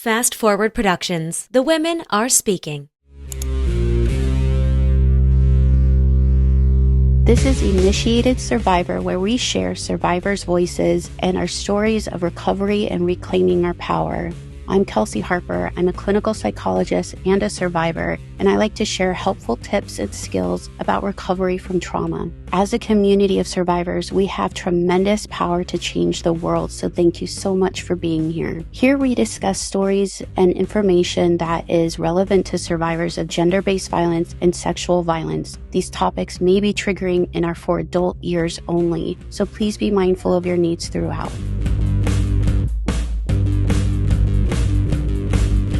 Fast Forward Productions. The women are speaking. This is Initiated Survivor, where we share survivors' voices and our stories of recovery and reclaiming our power. I'm Kelsey Harper. I'm a clinical psychologist and a survivor, and I like to share helpful tips and skills about recovery from trauma. As a community of survivors, we have tremendous power to change the world, so thank you so much for being here. Here we discuss stories and information that is relevant to survivors of gender-based violence and sexual violence. These topics may be triggering and are for adult ears only, so please be mindful of your needs throughout.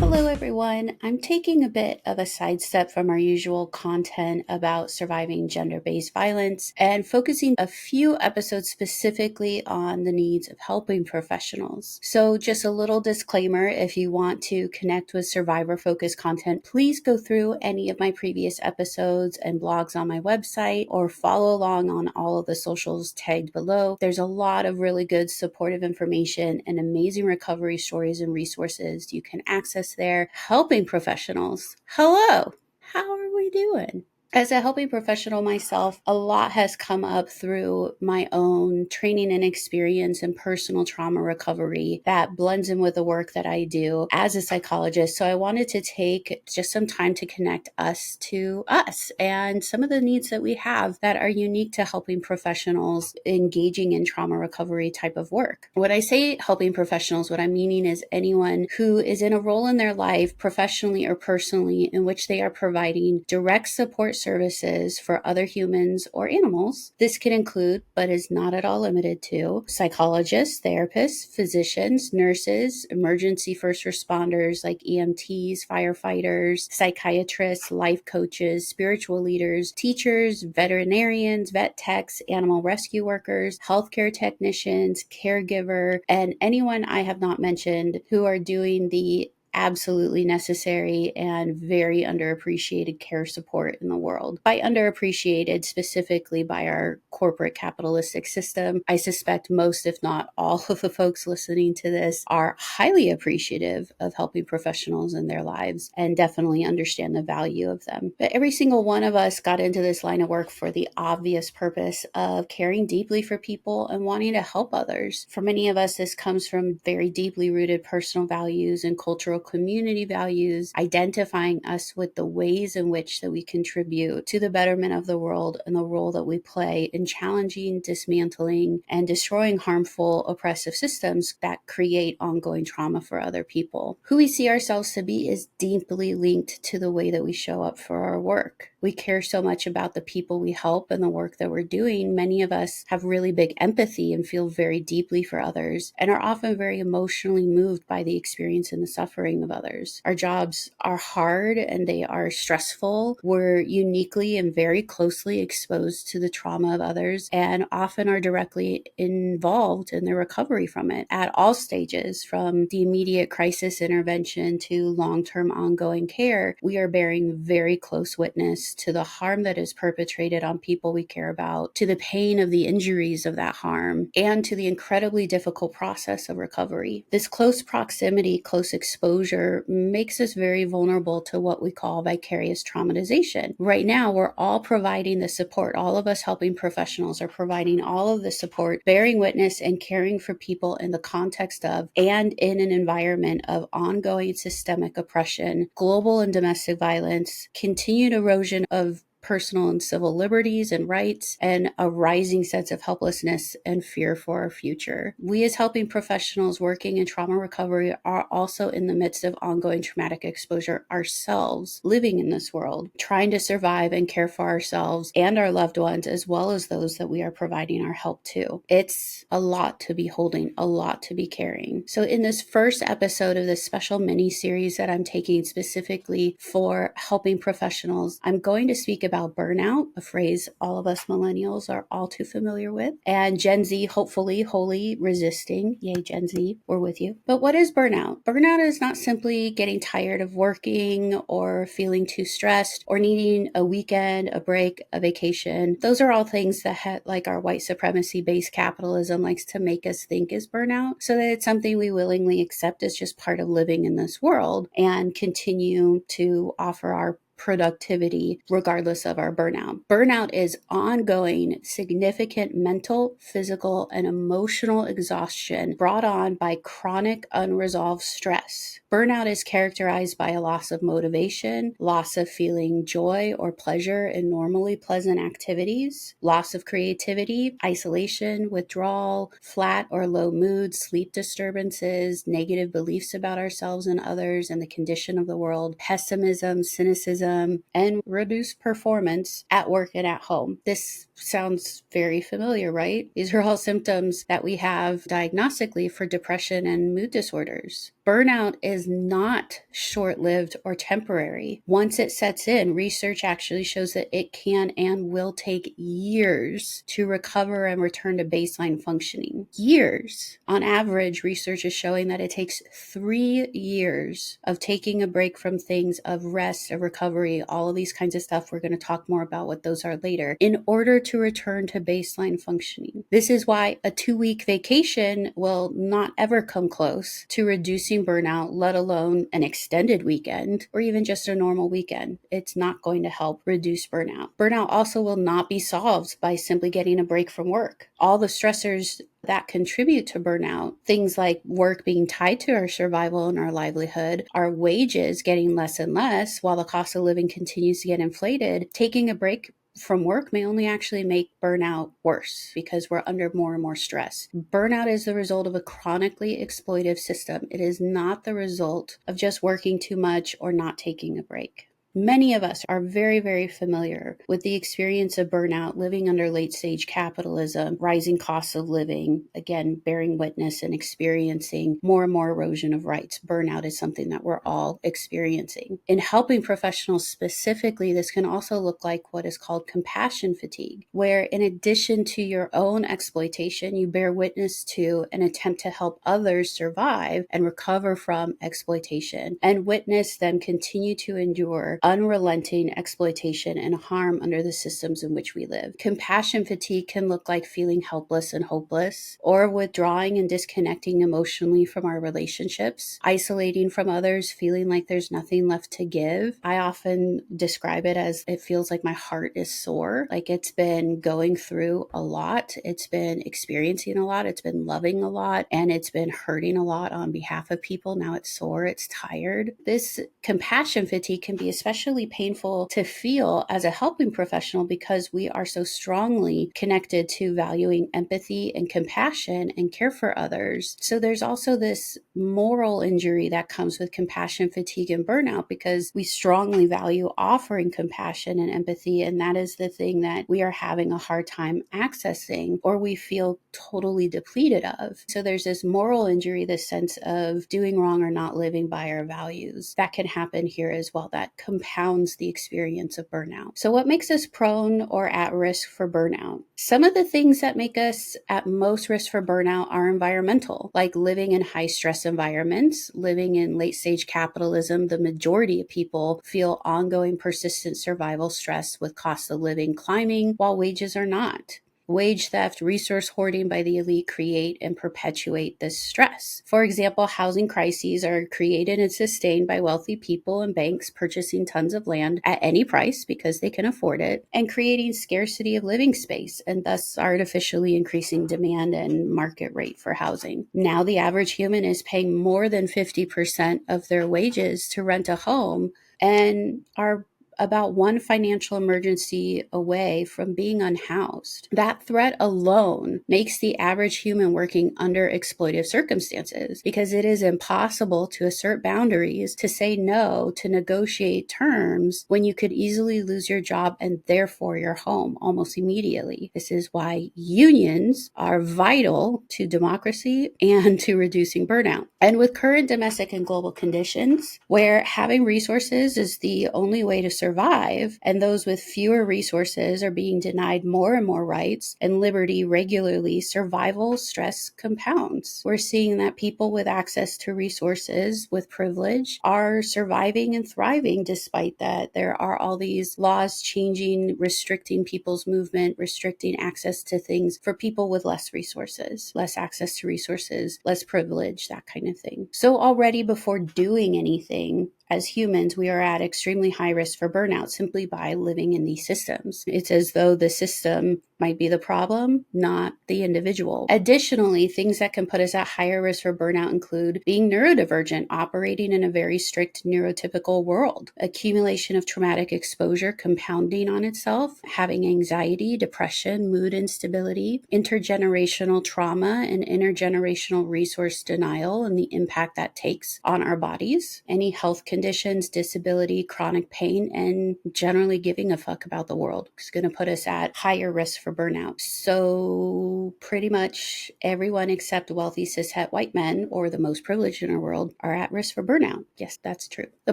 Hello everyone. I'm taking a bit of a sidestep from our usual content about surviving gender-based violence and focusing a few episodes specifically on the needs of helping professionals. So just a little disclaimer, if you want to connect with survivor-focused content, please go through any of my previous episodes and blogs on my website or follow along on all of the socials tagged below. There's a lot of really good supportive information and amazing recovery stories and resources you can access there. Helping professionals. Hello, how are we doing? As a helping professional myself, a lot has come up through my own training and experience in personal trauma recovery that blends in with the work that I do as a psychologist. So I wanted to take just some time to connect us to us and some of the needs that we have that are unique to helping professionals engaging in trauma recovery type of work. When I say helping professionals, what I'm meaning is anyone who is in a role in their life, professionally or personally, in which they are providing direct support services for other humans or animals. This can include, but is not at all limited to, psychologists, therapists, physicians, nurses, emergency first responders like EMTs, firefighters, psychiatrists, life coaches, spiritual leaders, teachers, veterinarians, vet techs, animal rescue workers, healthcare technicians, caregiver, and anyone I have not mentioned who are doing the absolutely necessary and very underappreciated care support in the world. By underappreciated, specifically by our corporate capitalistic system, I suspect most, if not all, of the folks listening to this are highly appreciative of helping professionals in their lives and definitely understand the value of them. But every single one of us got into this line of work for the obvious purpose of caring deeply for people and wanting to help others. For many of us, this comes from very deeply rooted personal values and cultural community values, identifying us with the ways in which that we contribute to the betterment of the world and the role that we play in challenging, dismantling, and destroying harmful, oppressive systems that create ongoing trauma for other people. Who we see ourselves to be is deeply linked to the way that we show up for our work. We care so much about the people we help and the work that we're doing. Many of us have really big empathy and feel very deeply for others and are often very emotionally moved by the experience and the suffering of others. Our jobs are hard and they are stressful. We're uniquely and very closely exposed to the trauma of others and often are directly involved in the recovery from it at all stages, from the immediate crisis intervention to long-term ongoing care. We are bearing very close witness to the harm that is perpetrated on people we care about, to the pain of the injuries of that harm, and to the incredibly difficult process of recovery. This close proximity, close exposure makes us very vulnerable to what we call vicarious traumatization. Right now, we're all providing the support. All of us helping professionals are providing all of the support, bearing witness and caring for people in the context of and in an environment of ongoing systemic oppression, global and domestic violence, continued erosion of personal and civil liberties and rights, and a rising sense of helplessness and fear for our future. We as helping professionals working in trauma recovery are also in the midst of ongoing traumatic exposure ourselves, living in this world, trying to survive and care for ourselves and our loved ones, as well as those that we are providing our help to. It's a lot to be holding, a lot to be carrying. So in this first episode of this special mini series that I'm taking specifically for helping professionals, I'm going to speak about burnout, a phrase all of us millennials are all too familiar with, and Gen Z, hopefully, wholly resisting. Yay, Gen Z, we're with you. But what is burnout? Burnout is not simply getting tired of working or feeling too stressed or needing a weekend, a break, a vacation. Those are all things that like our white supremacy-based capitalism likes to make us think is burnout, so that it's something we willingly accept as just part of living in this world and continue to offer our productivity regardless of our burnout. Burnout is ongoing, significant mental, physical, and emotional exhaustion brought on by chronic unresolved stress. Burnout is characterized by a loss of motivation, loss of feeling joy or pleasure in normally pleasant activities, loss of creativity, isolation, withdrawal, flat or low mood, sleep disturbances, negative beliefs about ourselves and others and the condition of the world, pessimism, cynicism, and reduced performance at work and at home. This sounds very familiar, right? These are all symptoms that we have diagnostically for depression and mood disorders. Burnout is not short-lived or temporary. Once it sets in, research actually shows that it can and will take years to recover and return to baseline functioning. Years. On average, research is showing that it takes 3 years of taking a break from things, of rest, of recovery, all of these kinds of stuff. We're going to talk more about what those are later, in order to return to baseline functioning. This is why a 2-week vacation will not ever come close to reducing burnout, let alone an extended weekend or even just a normal weekend. It's not going to help reduce burnout. Burnout also will not be solved by simply getting a break from work. All the stressors that contribute to burnout, things like work being tied to our survival and our livelihood, our wages getting less and less while the cost of living continues to get inflated, taking a break from work may only actually make burnout worse because we're under more and more stress. Burnout is the result of a chronically exploitive system. It is not the result of just working too much or not taking a break. Many of us are very, very familiar with the experience of burnout, living under late-stage capitalism, rising costs of living, again, bearing witness and experiencing more and more erosion of rights. Burnout is something that we're all experiencing. In helping professionals specifically, this can also look like what is called compassion fatigue, where in addition to your own exploitation, you bear witness to and attempt to help others survive and recover from exploitation, and witness them continue to endure unrelenting exploitation and harm under the systems in which we live. Compassion fatigue can look like feeling helpless and hopeless, or withdrawing and disconnecting emotionally from our relationships, isolating from others, feeling like there's nothing left to give. I often describe it as it feels like my heart is sore, like it's been going through a lot, it's been experiencing a lot, it's been loving a lot, and it's been hurting a lot on behalf of people. Now it's sore, it's tired. This compassion fatigue can be especially painful to feel as a helping professional because we are so strongly connected to valuing empathy and compassion and care for others. So there's also this moral injury that comes with compassion fatigue and burnout because we strongly value offering compassion and empathy, and that is the thing that we are having a hard time accessing or we feel totally depleted of. So there's this moral injury, this sense of doing wrong or not living by our values. That can happen here as well. That compounds the experience of burnout. So what makes us prone or at risk for burnout? Some of the things that make us at most risk for burnout are environmental, like living in high stress environments, living in late stage capitalism. The majority of people feel ongoing persistent survival stress with cost of living climbing while wages are not. Wage theft, resource hoarding by the elite create and perpetuate this stress. For example, housing crises are created and sustained by wealthy people and banks purchasing tons of land at any price because they can afford it, and creating scarcity of living space, and thus artificially increasing demand and market rate for housing. Now the average human is paying more than 50% of their wages to rent a home and are about one financial emergency away from being unhoused. That threat alone makes the average human working under exploitive circumstances because it is impossible to assert boundaries, to say no, to negotiate terms when you could easily lose your job and therefore your home almost immediately. This is why unions are vital to democracy and to reducing burnout. And with current domestic and global conditions, where having resources is the only way to survive survive, and those with fewer resources are being denied more and more rights and liberty regularly, survival stress compounds. We're seeing that people with access to resources, with privilege, are surviving and thriving despite that. There are all these laws changing, restricting people's movement, restricting access to things for people with less resources, less access to resources, less privilege, that kind of thing. So already before doing anything, as humans, we are at extremely high risk for burnout simply by living in these systems. It's as though the system might be the problem, not the individual. Additionally, things that can put us at higher risk for burnout include being neurodivergent, operating in a very strict neurotypical world, accumulation of traumatic exposure compounding on itself, having anxiety, depression, mood instability, intergenerational trauma, and intergenerational resource denial and the impact that takes on our bodies, any health conditions, disability, chronic pain, and generally giving a fuck about the world. It's going to put us at higher risk for burnout. So pretty much everyone except wealthy cishet white men, or the most privileged in our world, are at risk for burnout. Yes, that's true. The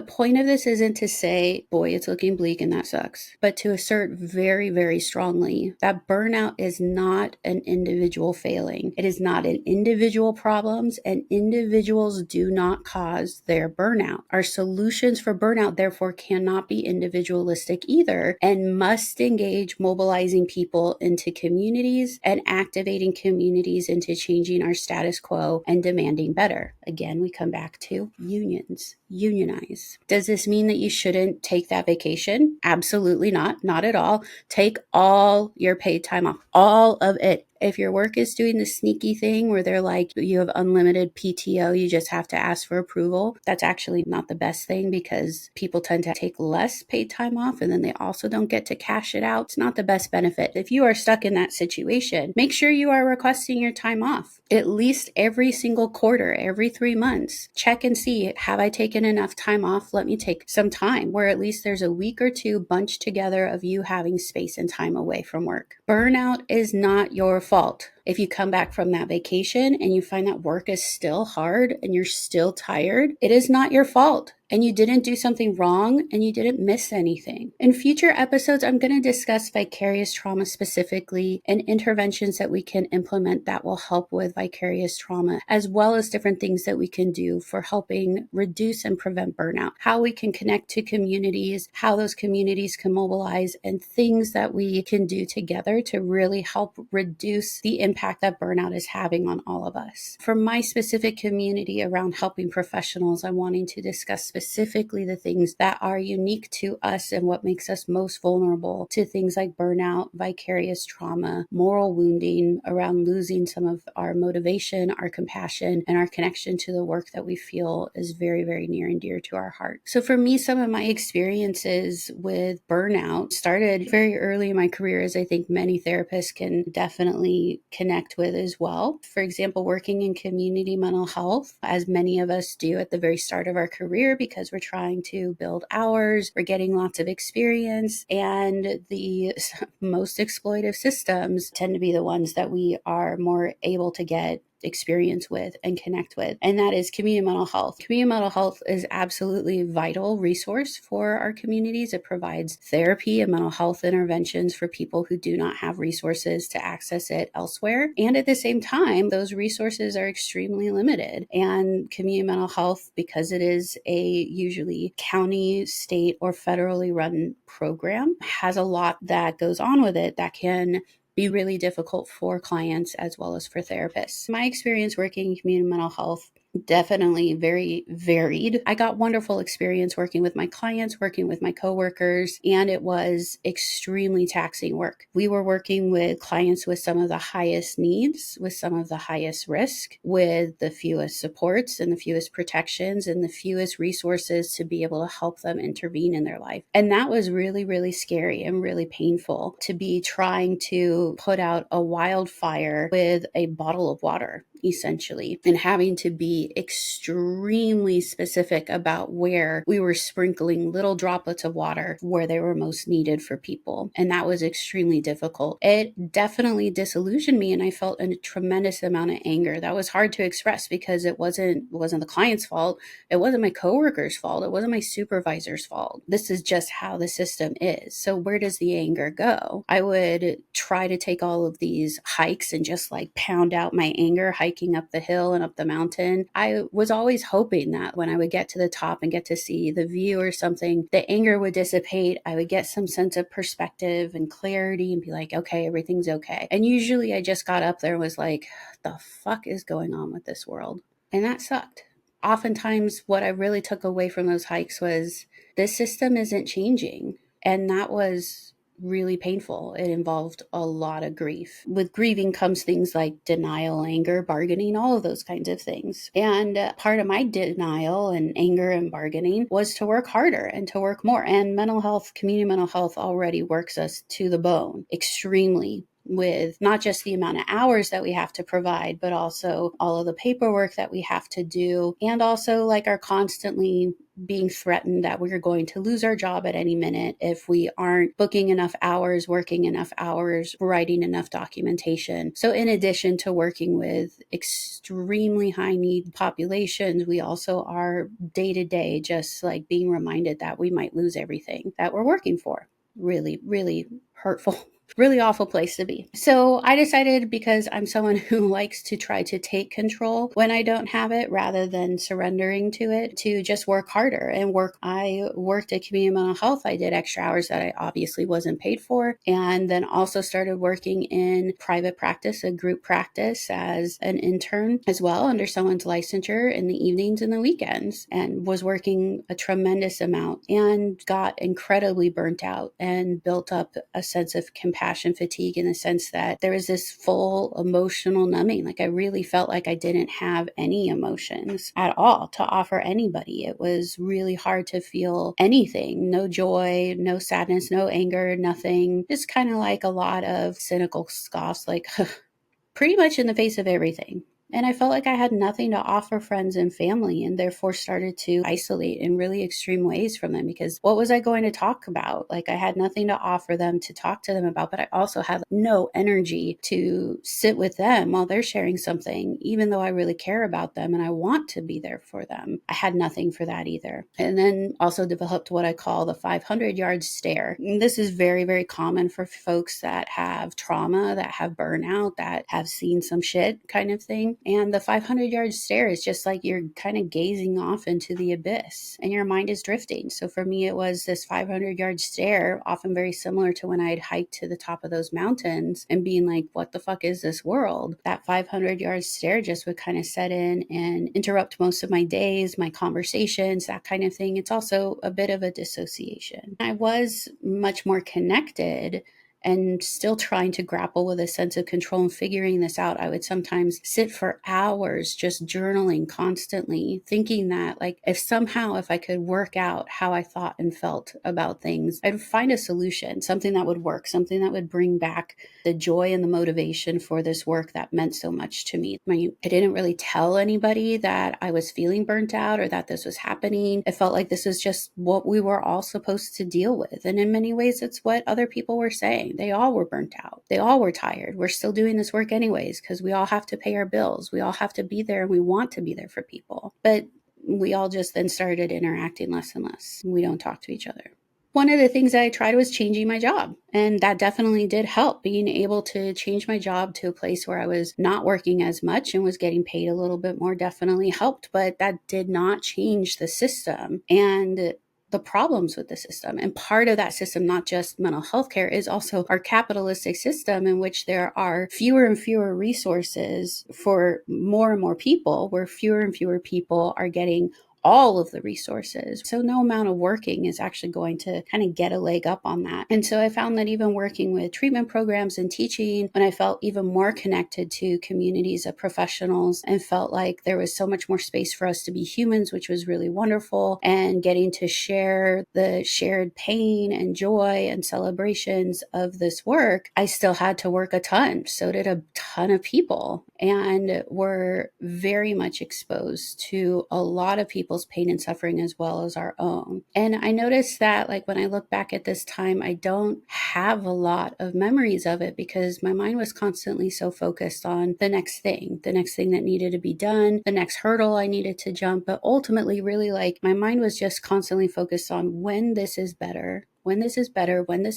point of this isn't to say, boy, it's looking bleak and that sucks, but to assert very, very strongly that burnout is not an individual failing. It is not an individual problems, and individuals do not cause their burnout. Our solutions for burnout, therefore, cannot be individualistic either, and must engage mobilizing people into communities and activating communities into changing our status quo and demanding better. Again, we come back to unions. Unionize. Does this mean that you shouldn't take that vacation? Absolutely not. Not at all. Take all your paid time off, all of it. If your work is doing the sneaky thing where they're like, you have unlimited PTO, you just have to ask for approval, that's actually not the best thing, because people tend to take less paid time off and then they also don't get to cash it out. It's not the best benefit. If you are stuck in that situation, make sure you are requesting your time off at least every single quarter, every 3 months. Check and see, have I taken enough time off? Let me take some time, where at least there's a week or two bunched together of you having space and time away from work. Burnout is not your fault. If you come back from that vacation and you find that work is still hard and you're still tired, it is not your fault. And you didn't do something wrong and you didn't miss anything. In future episodes, I'm going to discuss vicarious trauma specifically and interventions that we can implement that will help with vicarious trauma, as well as different things that we can do for helping reduce and prevent burnout, how we can connect to communities, how those communities can mobilize, and things that we can do together to really help reduce the impact that burnout is having on all of us. For my specific community around helping professionals, I'm wanting to discuss specifically the things that are unique to us and what makes us most vulnerable to things like burnout, vicarious trauma, moral wounding, around losing some of our motivation, our compassion, and our connection to the work that we feel is very, very near and dear to our heart. So for me, some of my experiences with burnout started very early in my career, as I think many therapists can definitely connect with as well. For example, working in community mental health, as many of us do at the very start of our career, because we're trying to build hours, we're getting lots of experience, and the most exploitive systems tend to be the ones that we are more able to get experience with and connect with, and that is community mental health. Community mental health is absolutely a vital resource for our communities. It provides therapy and mental health interventions for people who do not have resources to access it elsewhere. And at the same time, those resources are extremely limited. And community mental health, because it is a usually county, state, or federally run program, has a lot that goes on with it that can be really difficult for clients as well as for therapists. My experience working in community mental health definitely very varied. I got wonderful experience working with my clients, working with my coworkers, and it was extremely taxing work. We were working with clients with some of the highest needs, with some of the highest risk, with the fewest supports and the fewest protections and the fewest resources to be able to help them intervene in their life. And that was really, really scary and really painful, to be trying to put out a wildfire with a bottle of water. essentially, and having to be extremely specific about where we were sprinkling little droplets of water where they were most needed for people. And that was extremely difficult. It definitely disillusioned me, and I felt a tremendous amount of anger. That was hard to express because it wasn't the client's fault. It wasn't my coworker's fault. It wasn't my supervisor's fault. This is just how the system is. So where does the anger go? I would try to take all of these hikes and just like pound out my anger, hiking up the hill and up the mountain. I was always hoping that when I would get to the top and get to see the view or something, the anger would dissipate. I would get some sense of perspective and clarity and be like, okay, everything's okay. And usually I just got up there and was like, the fuck is going on with this world? And that sucked. Oftentimes, what I really took away from those hikes was this system isn't changing. And that was really painful. It involved a lot of grief. With grieving comes things like denial, anger, bargaining, all of those kinds of things. And part of my denial and anger and bargaining was to work harder and to work more. And mental health, community mental health already works us to the bone extremely, with not just the amount of hours that we have to provide, but also all of the paperwork that we have to do. And also like our constantly being threatened that we're going to lose our job at any minute if we aren't booking enough hours, working enough hours, writing enough documentation. So in addition to working with extremely high need populations, we also are day to day just like being reminded that we might lose everything that we're working for. Really, really hurtful. Really awful place to be. So I decided, because I'm someone who likes to try to take control when I don't have it rather than surrendering to it, to just work harder and work. I worked at community mental health. I did extra hours that I obviously wasn't paid for. And then also started working in private practice, a group practice, as an intern as well under someone's licensure in the evenings and the weekends, and was working a tremendous amount and got incredibly burnt out and built up a sense of compassion fatigue, in the sense that there was this full emotional numbing. Like I really felt like I didn't have any emotions at all to offer anybody. It was really hard to feel anything. No joy, no sadness, no anger, nothing. Just kind of like a lot of cynical scoffs, like pretty much in the face of everything. And I felt like I had nothing to offer friends and family, and therefore started to isolate in really extreme ways from them, because what was I going to talk about? Like I had nothing to offer them to talk to them about, but I also had no energy to sit with them while they're sharing something, even though I really care about them and I want to be there for them. I had nothing for that either. And then also developed what I call the 500-yard stare. And this is very, very common for folks that have trauma, that have burnout, that have seen some shit kind of thing. And the 500-yard stare is just like you're kind of gazing off into the abyss and your mind is drifting. So for me, it was this 500-yard stare, often very similar to when I had hiked to the top of those mountains and being like, what the fuck is this world? That 500-yard stare just would kind of set in and interrupt most of my days, my conversations, that kind of thing. It's also a bit of a dissociation. I was much more connected and still trying to grapple with a sense of control and figuring this out. I would sometimes sit for hours just journaling constantly, thinking that like if I could work out how I thought and felt about things, I'd find a solution, something that would work, something that would bring back the joy and the motivation for this work that meant so much to me. I didn't really tell anybody that I was feeling burnt out or that this was happening. It felt like this was just what we were all supposed to deal with. And in many ways, it's what other people were saying. They all were burnt out. They all were tired. We're still doing this work anyways, because we all have to pay our bills. We all have to be there and we want to be there for people. But we all just then started interacting less and less. We don't talk to each other. One of the things that I tried was changing my job. And that definitely did help. Being able to change my job to a place where I was not working as much and was getting paid a little bit more definitely helped. But that did not change the system and the problems with the system. And part of that system, not just mental health care, is also our capitalistic system, in which there are fewer and fewer resources for more and more people, where fewer and fewer people are getting all of the resources. So no amount of working is actually going to kind of get a leg up on that. And so I found that even working with treatment programs and teaching, when I felt even more connected to communities of professionals and felt like there was so much more space for us to be humans, which was really wonderful, and getting to share the shared pain and joy and celebrations of this work, I still had to work a ton. So did a ton of people, and were very much exposed to a lot of people's pain and suffering as well as our own. And I noticed that, like, when I look back at this time, I don't have a lot of memories of it because my mind was constantly so focused on the next thing that needed to be done, the next hurdle I needed to jump. But ultimately, really, like, my mind was just constantly focused on when this is better, when this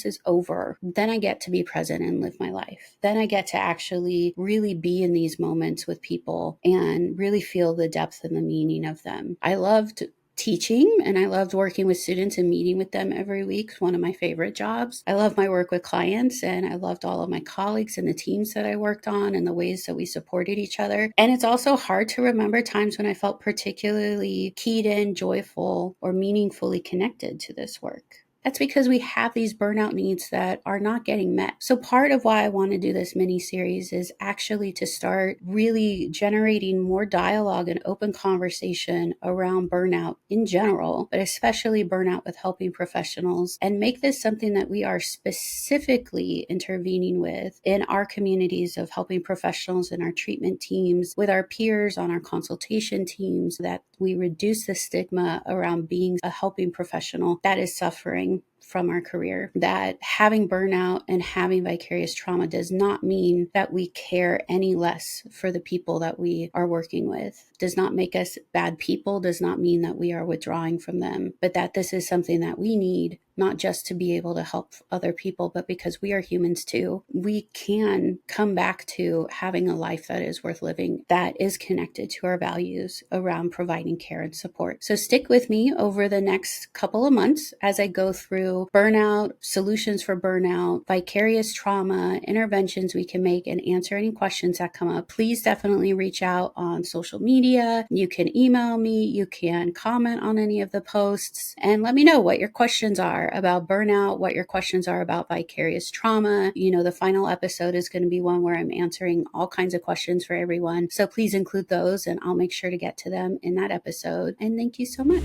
is over, then I get to be present and live my life. Then I get to actually really be in these moments with people and really feel the depth and the meaning of them. I loved teaching, and I loved working with students and meeting with them every week. It's one of my favorite jobs. I love my work with clients, and I loved all of my colleagues and the teams that I worked on and the ways that we supported each other. And it's also hard to remember times when I felt particularly keyed in, joyful, or meaningfully connected to this work. That's because we have these burnout needs that are not getting met. So part of why I want to do this mini series is actually to start really generating more dialogue and open conversation around burnout in general, but especially burnout with helping professionals, and make this something that we are specifically intervening with in our communities of helping professionals in our treatment teams, with our peers on our consultation teams, that we reduce the stigma around being a helping professional that is suffering from our career. That having burnout and having vicarious trauma does not mean that we care any less for the people that we are working with, does not make us bad people, does not mean that we are withdrawing from them, but that this is something that we need, not just to be able to help other people, but because we are humans too. We can come back to having a life that is worth living, that is connected to our values around providing care and support. So stick with me over the next couple of months as I go through burnout, solutions for burnout, vicarious trauma, interventions we can make, and answer any questions that come up. Please definitely reach out on social media. You can email me, you can comment on any of the posts, and let me know what your questions are about burnout, what your questions are about vicarious trauma. You know, the final episode is going to be one where I'm answering all kinds of questions for everyone. So please include those, and I'll make sure to get to them in that episode. And thank you so much.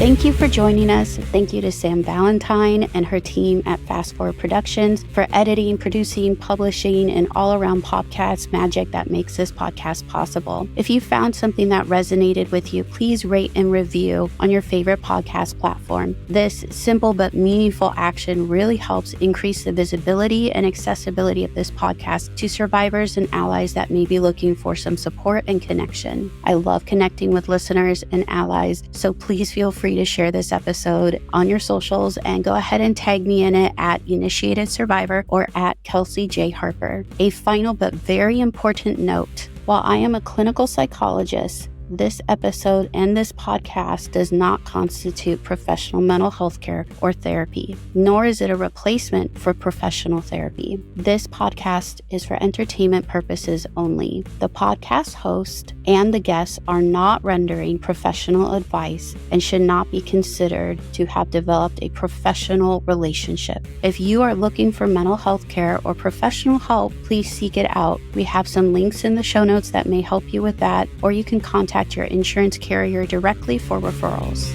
Thank you for joining us. Thank you to Sam Valentine and her team at Fast Forward Productions for editing, producing, publishing, and all-around podcast magic that makes this podcast possible. If you found something that resonated with you, please rate and review on your favorite podcast platform. This simple but meaningful action really helps increase the visibility and accessibility of this podcast to survivors and allies that may be looking for some support and connection. I love connecting with listeners and allies, so please feel free to share this episode on your socials and go ahead and tag me in it at Initiated Survivor or at Kelsey J. Harper. A final but very important note: while I am a clinical psychologist, this episode and this podcast does not constitute professional mental health care or therapy, nor is it a replacement for professional therapy. This podcast is for entertainment purposes only. The podcast host and the guests are not rendering professional advice and should not be considered to have developed a professional relationship. If you are looking for mental health care or professional help, please seek it out. We have some links in the show notes that may help you with that, or you can contact your insurance carrier directly for referrals.